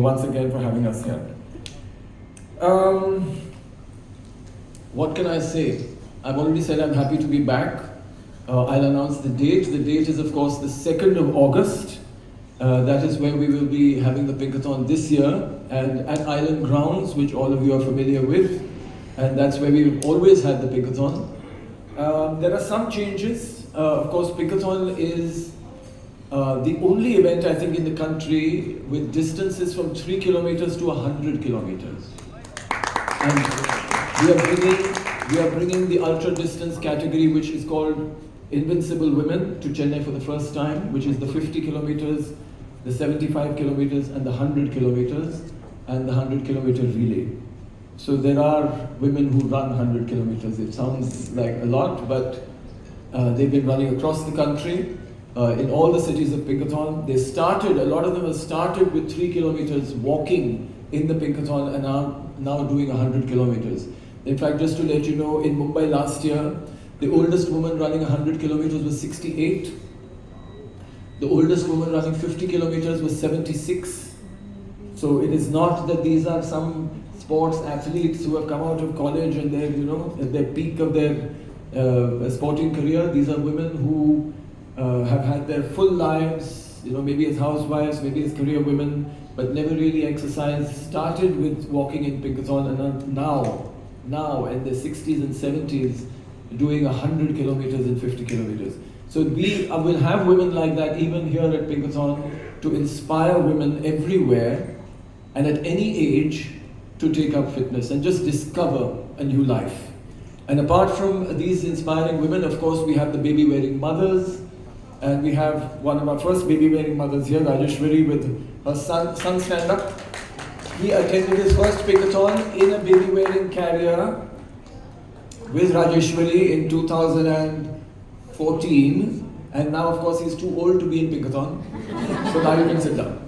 once again for having us here. What can I say? I've already said I'm happy to be back. I'll announce the date. The date is, of course, the 2nd of August. That is where we will be having the Pinkathon this year, and at Island Grounds, which all of you are familiar with, and that's where we've always had the Pinkathon. There are some changes. Of course, Pinkathon is the only event, I think, in the country with distances from 3 kilometers to 100 kilometers. And we are bringing the ultra distance category, which is called Invincible Women, to Chennai for the first time, which is the 50 kilometers, the 75 kilometers, and the 100 kilometers, and the 100 kilometer relay. So there are women who run 100 kilometers. It sounds like a lot, but they've been running across the country in all the cities of Pinkathon. They started, a lot of them have started with 3 kilometers walking in the Pinkathon and are now doing 100 kilometers. In fact, just to let you know, in Mumbai last year, the oldest woman running 100 kilometers was 68. The oldest woman running 50 kilometers was 76. So it is not that these are some sports athletes who have come out of college and they're, at their peak of their sporting career. These are women who have had their full lives, maybe as housewives, maybe as career women, but never really exercised, started with walking in Pinkathon and are now in their 60s and 70s doing 100 kilometers and 50 kilometers. So we will have women like that even here at Pinkathon to inspire women everywhere and at any age to take up fitness and just discover a new life. And apart from these inspiring women, of course, we have the baby-wearing mothers, and we have one of our first baby-wearing mothers here, Rajeshwari, with her son stand up. He attended his first Pinkathon in a baby-wearing carrier with Rajeshwari in 2014, and now, of course, he's too old to be in Pinkathon, so now you can sit down.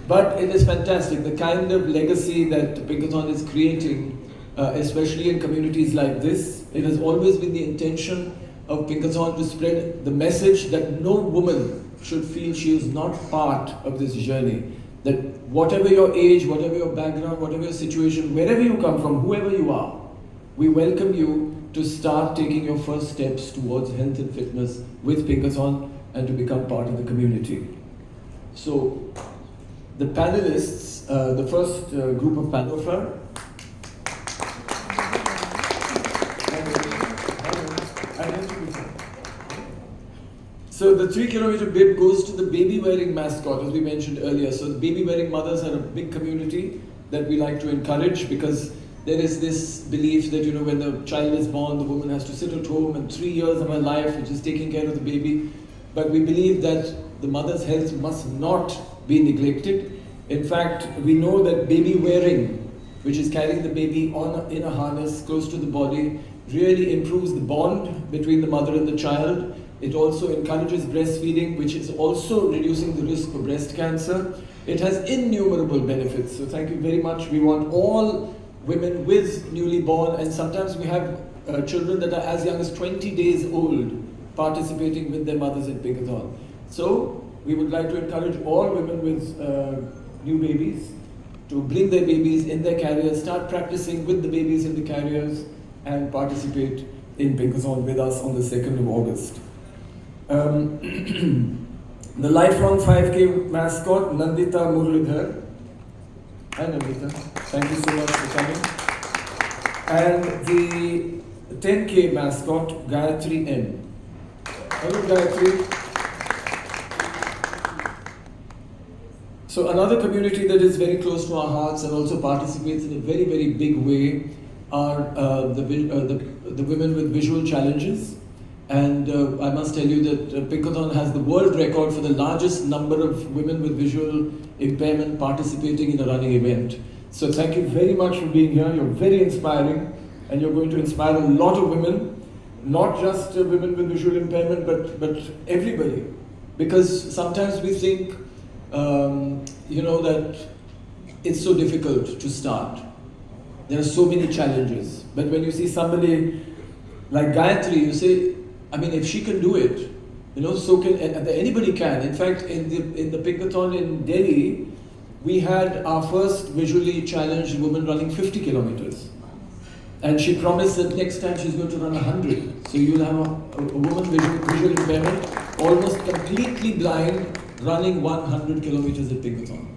But it is fantastic, the kind of legacy that Pinkathon is creating, especially in communities like this. It has always been the intention of Pinkathon to spread the message that no woman should feel she is not part of this journey. That whatever your age, whatever your background, whatever your situation, wherever you come from, whoever you are, we welcome you to start taking your first steps towards health and fitness with Pinkathon and to become part of the community. So, the panelists, the first group of panelists. So the 3 kilometer bib goes to the baby wearing mascot, as we mentioned earlier. So the baby wearing mothers are a big community that we like to encourage, because there is this belief that, when the child is born, the woman has to sit at home and 3 years of her life, which is taking care of the baby. But we believe that the mother's health must not be neglected. In fact, we know that baby wearing, which is carrying the baby in a harness close to the body, really improves the bond between the mother and the child. It also encourages breastfeeding, which is also reducing the risk for breast cancer. It has innumerable benefits. So thank you very much. We want all women with newly born, and sometimes we have children that are as young as 20 days old participating with their mothers in Pinkathon. So we would like to encourage all women with new babies to bring their babies in their carriers, start practicing with the babies in the carriers, and participate in Pinkathon with us on the 2nd of August. The lifelong 5K mascot, Nandita Murlidhar. Hi Nandita, thank you so much for coming. And the 10K mascot, Gayatri M. Hello Gayatri. So another community that is very close to our hearts and also participates in a very, very big way are the women with visual challenges. And I must tell you that Pinkathon has the world record for the largest number of women with visual impairment participating in a running event. So thank you very much for being here. You're very inspiring, and you're going to inspire a lot of women, not just women with visual impairment, but everybody. Because sometimes we think, that it's so difficult to start. There are so many challenges. But when you see somebody like Gayatri, you say, if she can do it, so can anybody can. In fact, in the Pinkathon in Delhi, we had our first visually challenged woman running 50 kilometers. And she promised that next time she's going to run 100. So you'll have a woman with visual impairment, almost completely blind, running 100 kilometers at Pinkathon.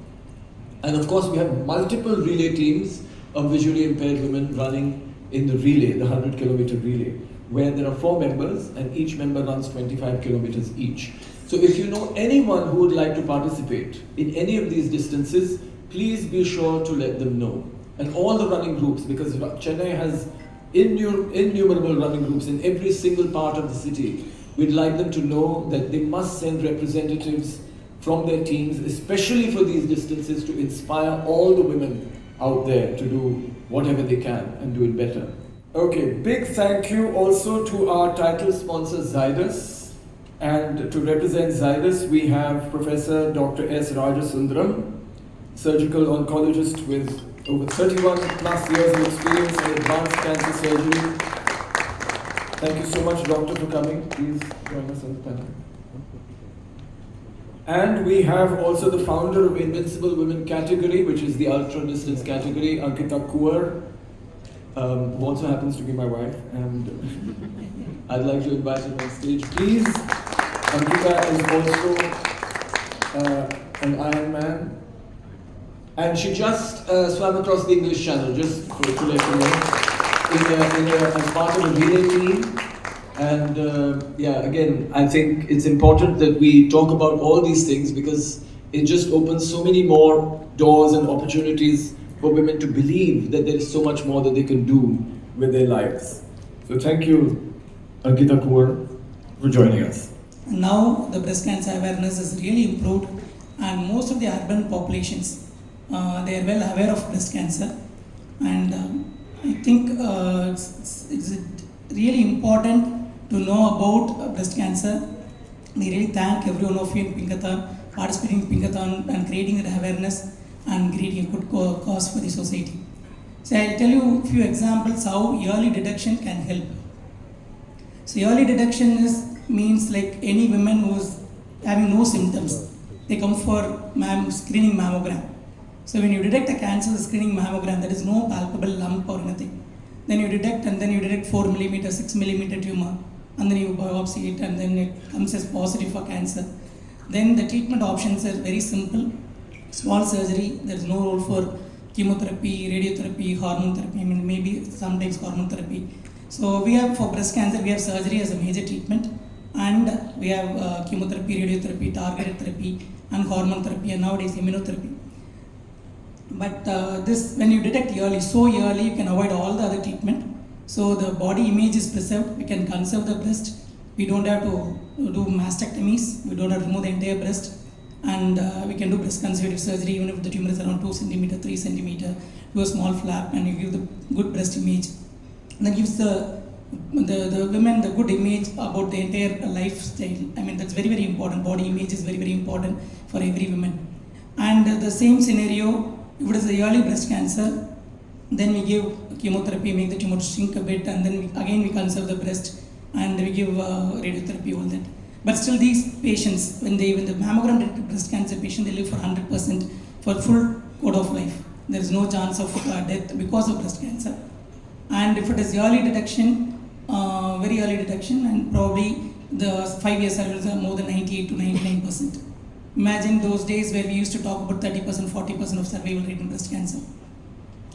And of course, we have multiple relay teams of visually impaired women running in the relay, the 100 kilometer relay, where there are 4 members and each member runs 25 kilometers each. So if you know anyone who would like to participate in any of these distances, please be sure to let them know. And all the running groups, because Chennai has innumerable running groups in every single part of the city, we'd like them to know that they must send representatives from their teams, especially for these distances, to inspire all the women out there to do whatever they can and do it better. Okay, big thank you also to our title sponsor Zydus. And to represent Zydus, we have Professor Dr. S. Rajasundaram, surgical oncologist with over 31 plus years of experience in advanced cancer surgery. Thank you so much, Doctor, for coming. Please join us on the panel. And we have also the founder of Invincible Women category, which is the ultra distance category, Ankita Kuar, who also happens to be my wife. And I'd like to invite her on stage, please. Ankita is also an Ironman. And she just swam across the English Channel, just to let you know, as part of a relay team. And yeah, again, I think it's important that we talk about all these things because it just opens so many more doors and opportunities for women to believe that there is so much more that they can do with their lives. So thank you, Ankita Kaur, for joining us. Now the breast cancer awareness is really improved, and most of the urban populations, they are well aware of breast cancer, and I think it's really important to know about breast cancer. We really thank every one of you in Pinkathon, participating in Pinkathon and creating that awareness and creating a good cause for the society. So I'll tell you a few examples how early detection can help. So early detection means like any women who's having no symptoms, they come for screening mammogram. So when you detect a cancer screening mammogram, there is no palpable lump or anything. Then you detect, and then you detect 4 millimeter, 6 millimeter tumor, and then you biopsy it, and then it comes as positive for cancer. Then the treatment options are very simple. Small surgery, there is no role for chemotherapy, radiotherapy, hormone therapy, I mean maybe sometimes hormone therapy. So we have, for breast cancer, we have surgery as a major treatment, and we have chemotherapy, radiotherapy, targeted therapy, and hormone therapy, and nowadays immunotherapy. But this, when you detect early, so early, you can avoid all the other treatment. So the body image is preserved, we can conserve the breast, we don't have to do mastectomies, we don't have to remove the entire breast, and we can do breast conservative surgery even if the tumor is around 2 centimeter, 3 centimeter, do a small flap, and you give the good breast image. And that gives the women the good image about the entire lifestyle. I mean, that's very, very important. Body image is very, very important for every woman. And the same scenario, if it is a early breast cancer, then we give chemotherapy, make the tumor shrink a bit, and then again we conserve the breast, and we give radiotherapy, all that. But still, these patients, when the mammogram detected breast cancer patient, they live for 100% for full course of life. There is no chance of death because of breast cancer. And if it is early detection, very early detection, and probably the 5-year survivals are more than 98 to 99%. Imagine those days where we used to talk about 30%, 40% of survival rate in breast cancer.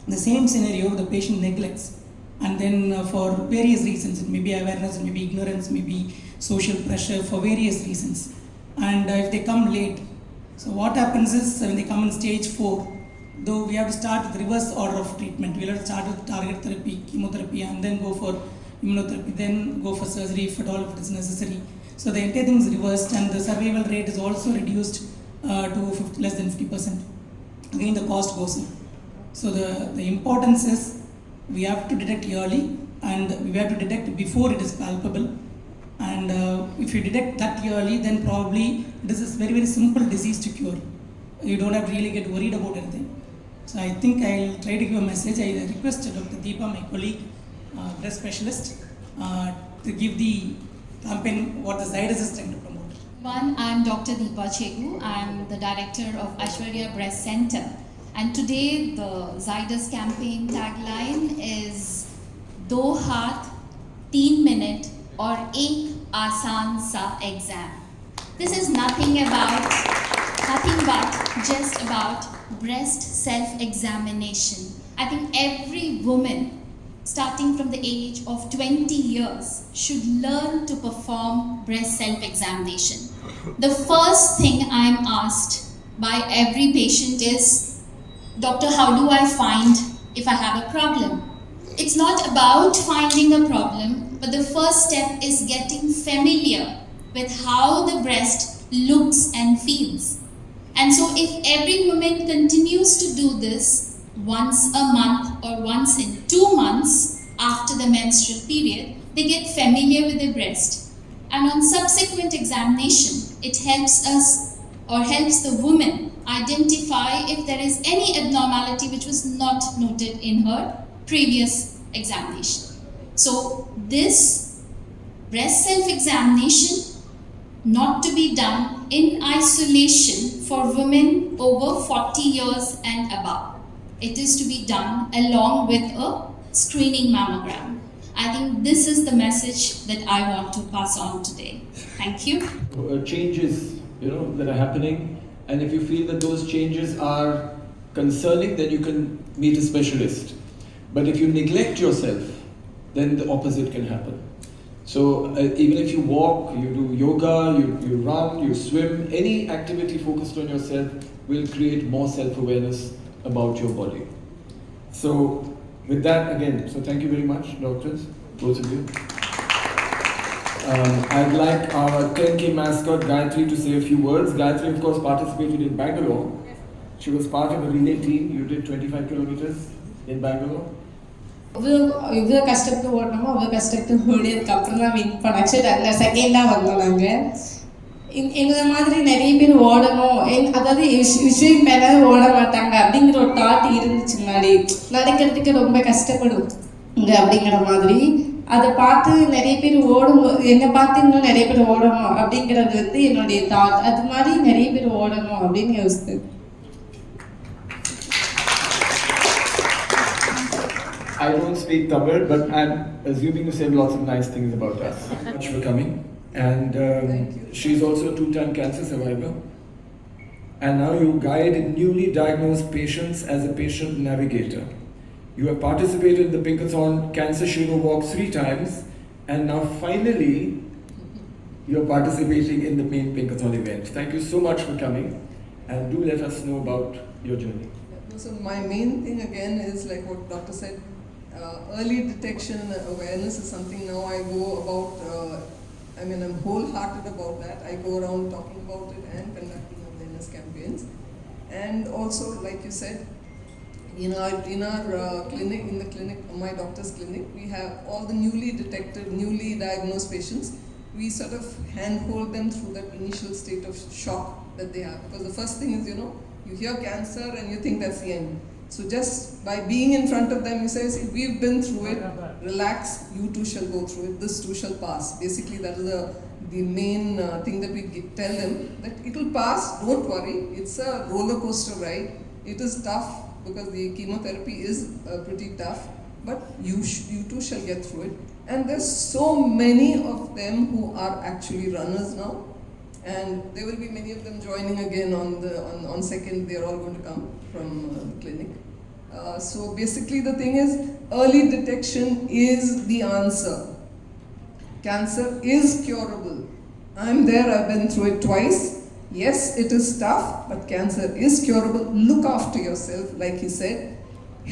The same scenario, the patient neglects, and then for various reasons, it may be awareness, it may be ignorance, maybe social pressure, for various reasons. And if they come late, so what happens is when they come in stage 4, though we have to start with reverse order of treatment. We'll have to start with target therapy, chemotherapy, and then go for immunotherapy, then go for surgery if at all if it is necessary. So the entire thing is reversed, and the survival rate is also reduced to less than 50%. Again, the cost goes in. So the importance is we have to detect early, and we have to detect before it is palpable. And if you detect that early, then probably this is very, very simple disease to cure. You don't have to really get worried about anything. So I think I'll try to give a message. I request Dr. Deepa, my colleague, breast specialist, to give the campaign what the Zydus is trying to promote. One, I'm Dr. Deepa Chegu. I'm the director of Aishwarya Breast Center. And today the Zydus campaign tagline is Do Haath, 3 minute or ek aasan sa exam. This is nothing but just about breast self-examination. I think every woman starting from the age of 20 years should learn to perform breast self-examination. The first thing I'm asked by every patient is, Doctor, how do I find if I have a problem? It's not about finding a problem, but the first step is getting familiar with how the breast looks and feels. And so if every woman continues to do this once a month or once in 2 months after the menstrual period, they get familiar with their breast. And on subsequent examination, it helps us or helps the woman identify if there is any abnormality which was not noted in her previous examination. So this breast self-examination not to be done in isolation for women over 40 years and above. It is to be done along with a screening mammogram. I think this is the message that I want to pass on today. Thank you. Changes, that are happening, and if you feel that those changes are concerning, then you can meet a specialist. But if you neglect yourself, then the opposite can happen. So even if you walk, you do yoga, you run, you swim, any activity focused on yourself will create more self-awareness about your body. So with that, again, so thank you very much, doctors, both of you. I'd like our 10K mascot, Gayatri, to say a few words. Gayatri, of course, participated in Bangalore. She was part of a relay team. You did 25 kilometers in Bangalore. இவ்வளோ கஷ்டப்பட்டு ஓடணுமோ அவ்வளோ கஷ்டப்பட்டு ஓடியதுக்கு அப்புறம் தான் win பண்ணோம். Actually அந்த செகண்டாக வந்தோம் நாங்கள். எங்களை மாதிரி நிறைய பேர் ஓடணும், அதாவது விஷயம் மேலே ஓட மாட்டாங்க அப்படிங்கிற ஒரு தாட் இருந்துச்சு முன்னாடி. நடக்கிறதுக்கு ரொம்ப கஷ்டப்படுங்க அப்படிங்கிற மாதிரி அதை பார்த்து நிறைய பேர் என்னை பார்த்து இன்னும் நிறைய பேர் ஓடணும் அப்படிங்கிறது வந்து என்னுடைய தாட். அது மாதிரி நிறைய பேர் ஓடணும் அப்படின்னு யோசித்தேன். I don't speak Tamil, but I'm assuming you said lots of nice things about us. Thank you for coming. And she's also a 2-time cancer survivor. And now you guide newly diagnosed patients as a patient navigator. You have participated in the Pinkathon Cancer Shiro Walk 3 times, and now finally you're participating in the main Pinkathon event. Thank you so much for coming, and do let us know about your journey. So my main thing again is like what Doctor said, early detection awareness is something now I go about, I'm wholehearted about that. I go around talking about it and conducting awareness campaigns. And also, like you said, in our clinic, in the clinic, my doctor's clinic, we have all the newly detected, newly diagnosed patients. We sort of handhold them through that initial state of shock that they have. Because the first thing is, you hear cancer and you think that's the end. So just by being in front of them, you say, see, we've been through it, relax, you too shall go through it, this too shall pass. Basically, that is the main thing that we tell them, that it will pass, don't worry, it's a roller coaster ride. It is tough because the chemotherapy is pretty tough, but you too shall get through it. And there's so many of them who are actually runners now. And there will be many of them joining again on second. They are all going to come from the clinic. So basically the thing is, early detection is the answer. Cancer is curable. I'm there, I've been through it twice. Yes, it is tough, but cancer is curable. Look after yourself, like he said.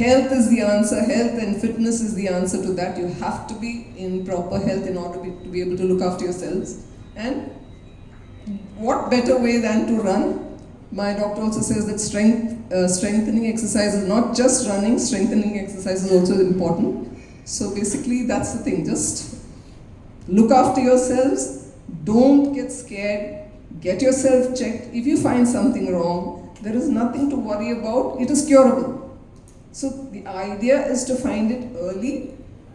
Health is the answer. Health and fitness is the answer to that. You have to be in proper health in order to be able to look after yourselves. And what better way than to run? My doctor also says that strengthening exercise is not just running, strengthening exercise is also important. So basically that's the thing, just look after yourselves, don't get scared, get yourself checked. If you find something wrong, there is nothing to worry about, it is curable. So the idea is to find it early,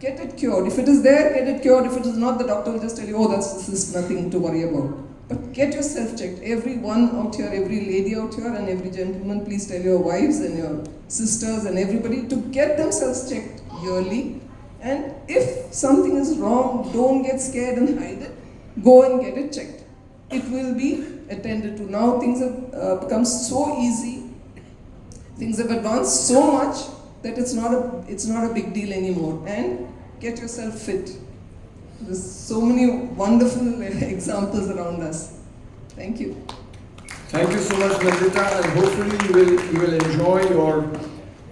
get it cured. If it is there, get it cured. If it is not, the doctor will just tell you, oh, this is nothing to worry about. But get yourself checked. Everyone out here, every lady out here, and every gentleman, please tell your wives and your sisters and everybody to get themselves checked yearly. And if something is wrong, don't get scared and hide it. Go and get it checked. It will be attended to. Now things have become so easy. Things have advanced so much that it's not a big deal anymore. And get yourself fit. There's so many wonderful examples around us. Thank you. Thank you so much, Nandita, and hopefully you will enjoy your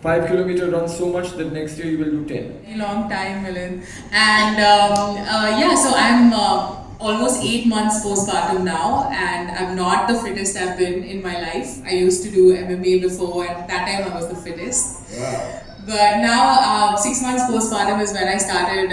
5-kilometer run so much that next year you will do 10. Very long time, Milind. And so I'm almost 8 months postpartum now, and I'm not the fittest I've been in my life. I used to do MMA before, and that time I was the fittest. Wow. But now, 6 months postpartum is when I started,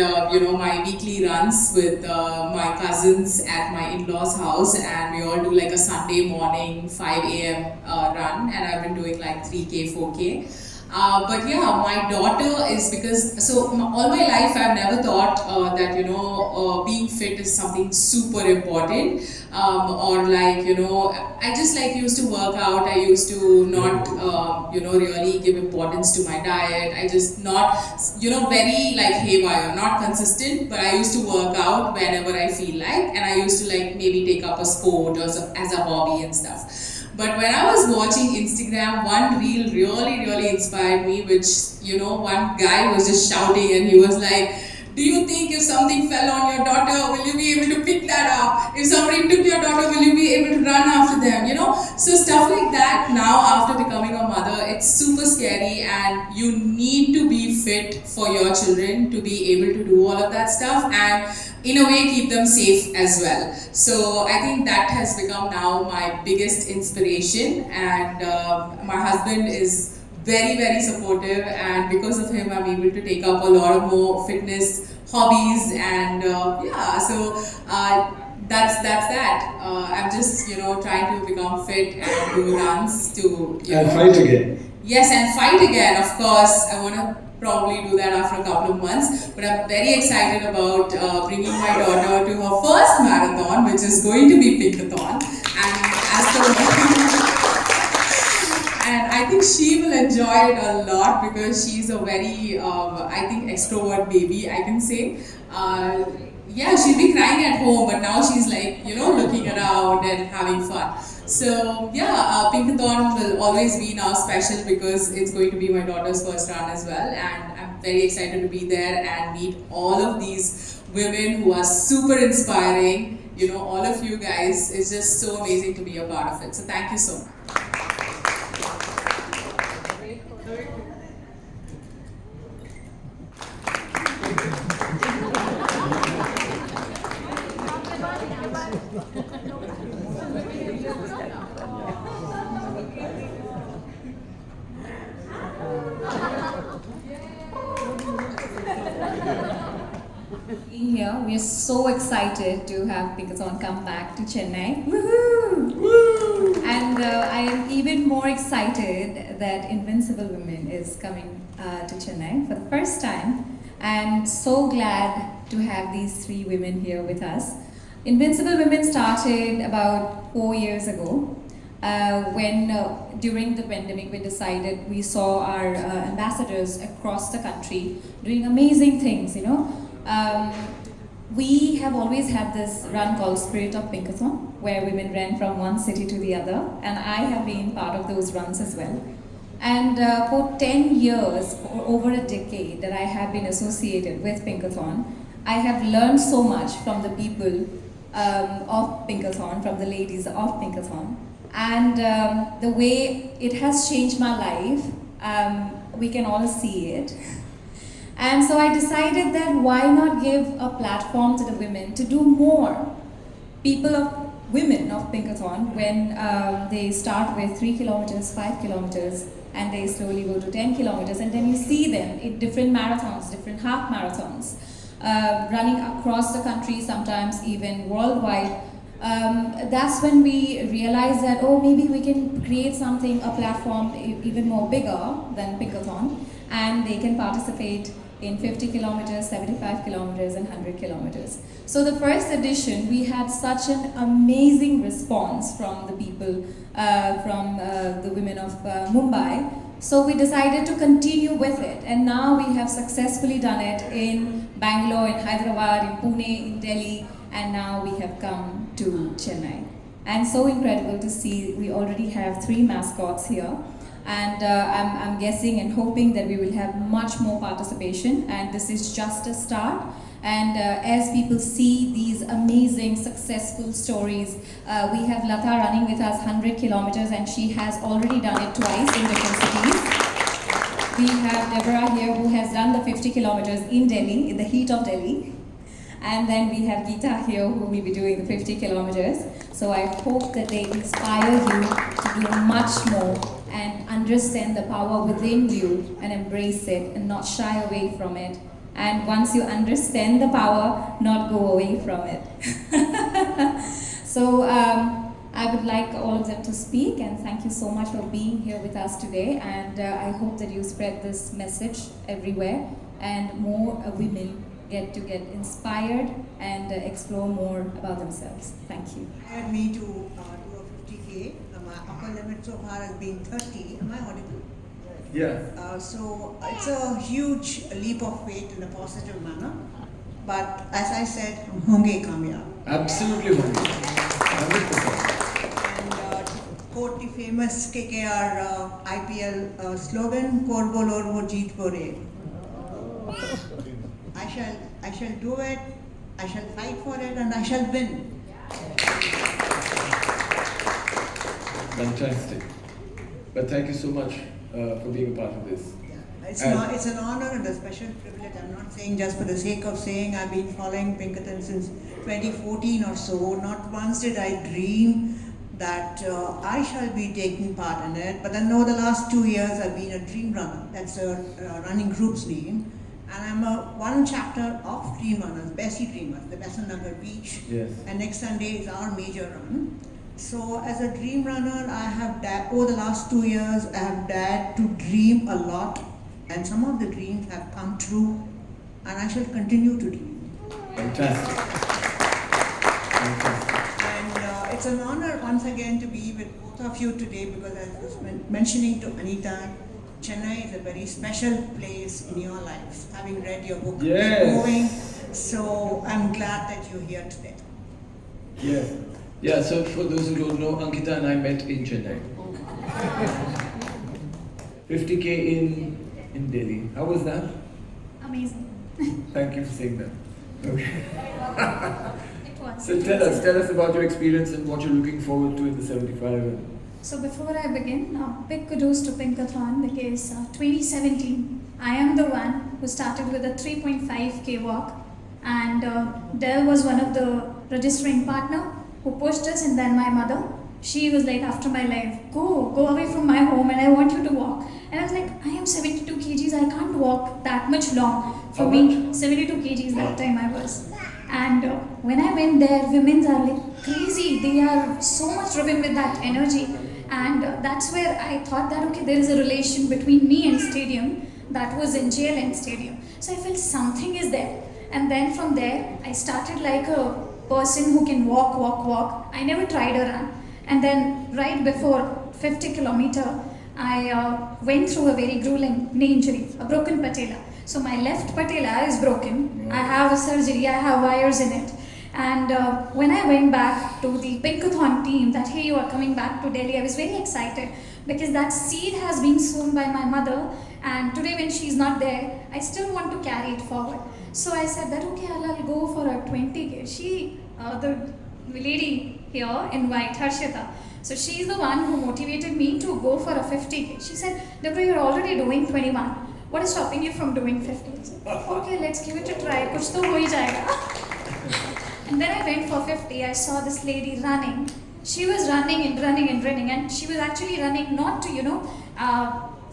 my weekly runs with my cousins at my in-laws' house, and we all do like a Sunday morning 5 a.m. Run, and I've been doing like 3K, 4K. But yeah, my daughter is all my life I've never thought that being fit is something super important, or I just used to work out. I used to not really give importance to my diet. I just not very haywire, not consistent, but I used to work out whenever I feel like, and I used to maybe take up a sport or as a hobby and stuff. But when I was watching Instagram, one reel really inspired me, which, one guy was just shouting and he was like, do you think if something fell on your daughter, will you be able to pick that up? If somebody took your daughter, will you be able to run after them? So stuff like that now after becoming a mother, it's super scary, and you need to be fit for your children to be able to do all of that stuff, and in a way keep them safe as well. So I think that has become now my biggest inspiration, and my husband is very supportive, and because of him I'm able to take up a lot of more fitness hobbies, and that's that. I'm just trying to become fit and do runs to And fight again. Yes, and fight again, of course. I want to probably do that after a couple of months, but I'm very excited about bringing my daughter to her first marathon, which is going to be Pinkathon, and I think she will enjoy it a lot because she's a very extrovert baby, I can say. She'll be crying at home, but now she's looking around and having fun. So Pinkathon will always be now special because it's going to be my daughter's first run as well, and I'm very excited to be there and meet all of these women who are super inspiring. All of you guys, it's just so amazing to be a part of it. So thank you so much. Here, we are so excited to have Pinkathon come back to Chennai. Woohoo! Woo! And I am even more excited that Invincible Women is coming to Chennai for the first time, and so glad to have these 3 women here with us. Invincible Women started about 4 years ago when during the pandemic we saw our ambassadors across the country doing amazing things, We have always had this run called Spirit of Pinkathon, where women ran from one city to the other, and I have been part of those runs as well. And for 10 years, or over a decade that I have been associated with Pinkathon, I have learned so much from the people of Pinkathon, from the ladies of Pinkathon. And the way it has changed my life, we can all see it. And so I decided that why not give a platform to the women to do more. Women of Pinkathon, when they start with 3 kilometers, 5 kilometers, and they slowly go to 10 kilometers, and then you see them in different marathons, different half marathons, running across the country, sometimes even worldwide. That's when we realized that, maybe we can create something, a platform even more bigger than Pinkathon, and they can participate in 50 kilometers, 75 kilometers, and 100 kilometers. So the first edition, we had such an amazing response from the people, from the women of Mumbai. So we decided to continue with it, and now we have successfully done it in Bangalore, in Hyderabad, in Pune, in Delhi, and now we have come to Chennai. And so incredible to see, we already have 3 mascots here. And I'm guessing and hoping that we will have much more participation, and this is just a start. And as people see these amazing successful stories, we have Lata running with us 100 kilometers, and she has already done it twice in different cities. We have Deborah here, who has done the 50 kilometers in Delhi, in the heat of Delhi. And then we have Geeta here, who will be doing the 50 kilometers. So I hope that they inspire you to do much more and understand the power within you and embrace it and not shy away from it. And once you understand the power, not go away from it. So I would like all of them to speak, and thank you so much for being here with us today. And I hope that you spread this message everywhere, and more women get inspired and explore more about themselves. Thank you. Hired me to do a 50K. My upper limit so far has been 30. Am I audible? Yeah. So it's a huge leap of faith in a positive manner. But as I said, honge kamyab. Absolutely 100%. And quote the famous KKR IPL slogan, "Kor bolor wo jeet bore." I shall do it, I shall fight for it, and I shall win. Fantastic. But thank you so much for being a part of this. Yeah. It's an honor and a special privilege. I'm not saying just for the sake of saying. I've been following Pinkathon since 2014 or so. Not once did I dream that I shall be taking part in it. But then over the last 2 years, I've been a dream runner. That's a running group's name. And I'm one chapter of Dream Runners, Bessie Dreamers, the Besant Nagar Beach. Yes. And next Sunday is our major run. So as a dream runner, I have over the last 2 years, I have dared to dream a lot. And some of the dreams have come true. And I shall continue to dream. Fantastic. Fantastic. And it's an honor once again to be with both of you today, because as I was mentioning to Anita, Chennai is a very special place in your lives, having read your book, Yes. Keep Moving. So I'm glad that you're here today. Yeah. Yeah, so for those who don't know, Ankita and I met in Chennai. 50K in Delhi. How was that? Amazing. Thank you for saying that. Okay. It was. So tell us about your experience and what you're looking forward to in the 75. So before I begin, big kudos to Pinkathon, because 2017, I am the one who started with a 3.5K walk, and Dell was one of the registering partner who pushed us, and then my mother. She was like, after my life, go away from my home, and I want you to walk. And I was like, I am 72 kgs, I can't walk that much long. For me, 72 kgs that time I was. And when I went there, women are like crazy. They are so much driven with that energy. And that's where I thought that, okay, there is a relation between me and stadium. That was in JLN Stadium. So I felt something is there. And then from there, I started like a person who can walk. I never tried a run. And then right before 50 kilometer, I went through a very grueling knee injury, a broken patella. So my left patella is broken. I have a surgery, I have wires in it. And when I went back to the Pinkathon team that, hey, you are coming back to Delhi, I was very excited, because that seed has been sown by my mother, and today when she's not there, I still want to carry it forward. So I said that, okay, I'll go for a 20K. She, the lady here in white, Harshita, so she's the one who motivated me to go for a 50K. She said, Deborah, you're already doing 21. What is stopping you from doing 50? I said, okay, let's give it a try. Kuch to ho hi jayega. And then I went for 50. I saw this lady running. She was running, and she was actually running not to,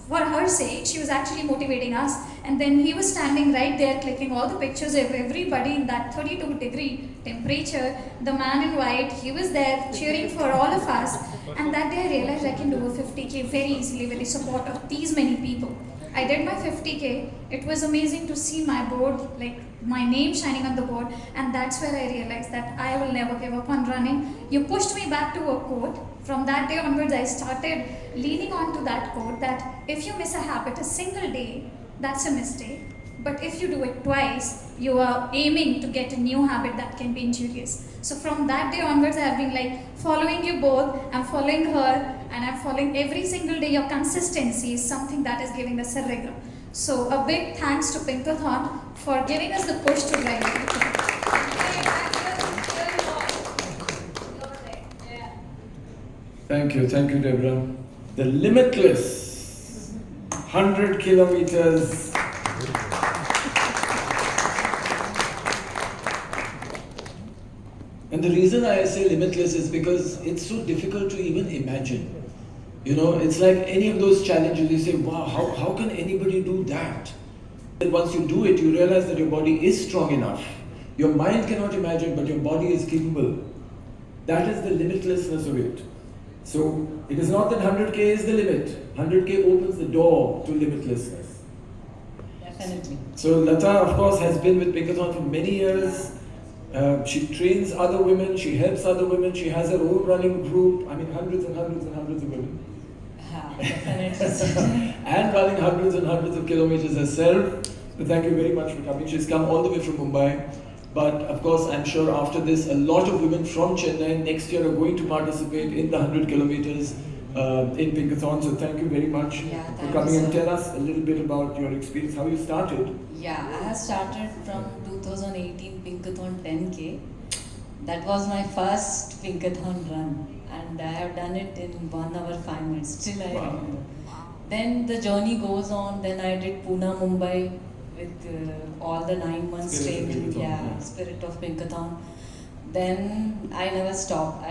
for her sake. She was actually motivating us. And then he was standing right there, clicking all the pictures of everybody in that 32-degree temperature. The man in white, he was there cheering for all of us. And that day I realized I can do a 50K very easily with the support of these many people. I did my 50K. It was amazing to see my board, like my name shining on the board, and that's where I realized that I will never give up on running. You pushed me back to a quote. From that day onwards, I started leaning on to that quote that if you miss a habit a single day, that's a mistake. But if you do it twice, you are aiming to get a new habit that can be injurious. So from that day onwards, I have been like following you both, I'm following her, and I'm following every single day. Your consistency is something that is giving us a rigor. So a big thanks to Pinkathon for giving us the push to drive it. Thank you, Deborah. The limitless 100 kilometers. And the reason I say limitless is because it's so difficult to even imagine. You know, it's like any of those challenges, you say, wow, how can anybody do that? And once you do it, you realize that your body is strong enough. Your mind cannot imagine, but your body is capable. That is the limitlessness of it. So, it is not that 100K is the limit. 100K opens the door to limitlessness. Definitely. So, Lata, of course, has been with Pinkathon for many years. She trains other women, she helps other women, she has her own running group. I mean, hundreds and hundreds and hundreds of women. Definitely. And running hundreds and hundreds of kilometers herself. So thank you very much for coming. She's come all the way from Mumbai. But of course, I'm sure after this, a lot of women from Chennai next year are going to participate in the 100 kilometers in Pinkathon. So thank you very much for coming and tell us a little bit about your experience, how you started. Yeah, I have started from 2018 Pinkathon 10K. That was my first Pinkathon run. And I have done it in 1 hour 5 minutes. Still I remember. Then the journey goes on. Then I did Pune, Mumbai with all the 9 months training. Spirit of Pinkathon. Then I never stopped.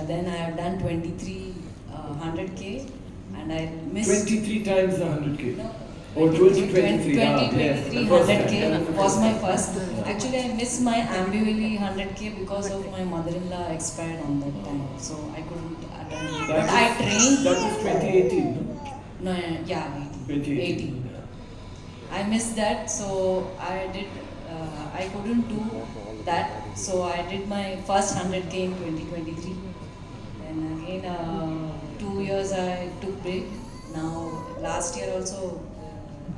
Then I have done 23 100K, and I missed 23 times the 100K. No, or 2023. 2023 100K was my first. Actually, I missed my Ambivali 100K because of my mother-in-law expired on that time, so I couldn't attend. But I trained. That was 2018. No, yeah, 18. I missed that, so I did. I couldn't do that, so I did my first 100K in 2023. Then again, 2 years I took break. Now last year also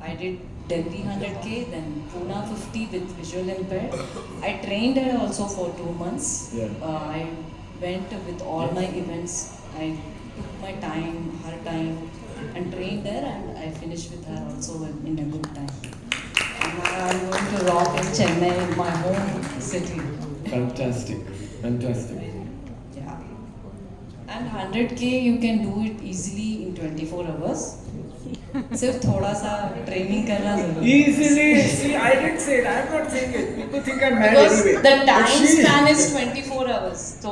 I did Delhi 100K, then Pune 50 with visual impaired. I trained there also for 2 months. I went with all my events. I took my time, her time, and trained there, and I finished with her also in a good time. And now I'm going to rock in Chennai, my home city. Fantastic. Yeah. And 100K you can do it easily in 24 hours. सिर्फ थोड़ा सा training करना जरूरी है. Easily. See, I didn't say it. I'm not saying it. People think I'm mad Because anyway. the time span is 24 hours. So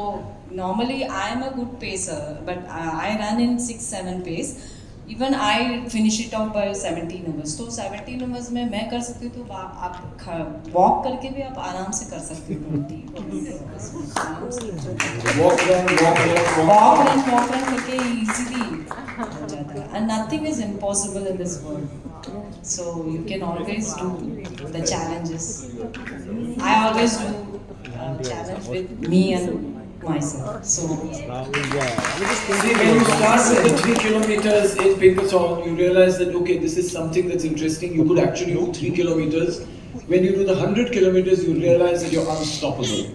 normally I am a good pacer, but I run in 6-7 pace. Even I finish it off by 17 hours. तो 17 hours में मैं कर सकती हूँ, तो आप walk करके भी आप आराम से कर सकते हो 20 hours. Walk run करके easily हो जाता है. And nothing is impossible in this world. So you can always do the challenges. I always do challenge with me and myself. So See, when you start with the 3 kilometers in Pinkathon, you realize that okay, this is something that's interesting. You could actually do 3 kilometers. When you do the 100 kilometers, you realize that you're unstoppable.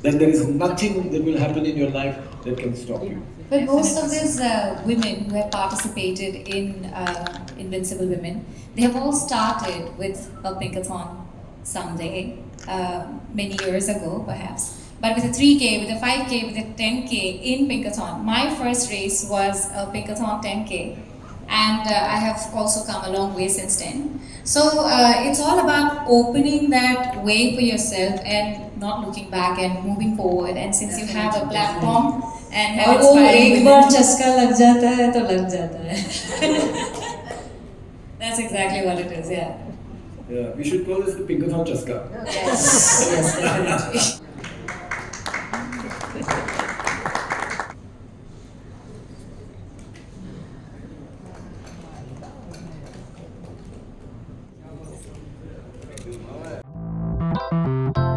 That there is nothing that will happen in your life that can stop you. But most of these women who have participated in Invincible Women, they have all started with a Pinkathon someday, many years ago perhaps. But with a 3K, with a 5K, with a 10K in Pinkathon. My first race was a Pinkathon 10K, and I have also come a long way since then. So it's all about opening that way for yourself and not looking back and moving forward. And since you have a platform and have inspiring women, चस्का लग जाता है तो लग जाता है. that's exactly what it is, yeah. Yeah, we should call this the Pinkathon Chaska. Yes, definitely. you.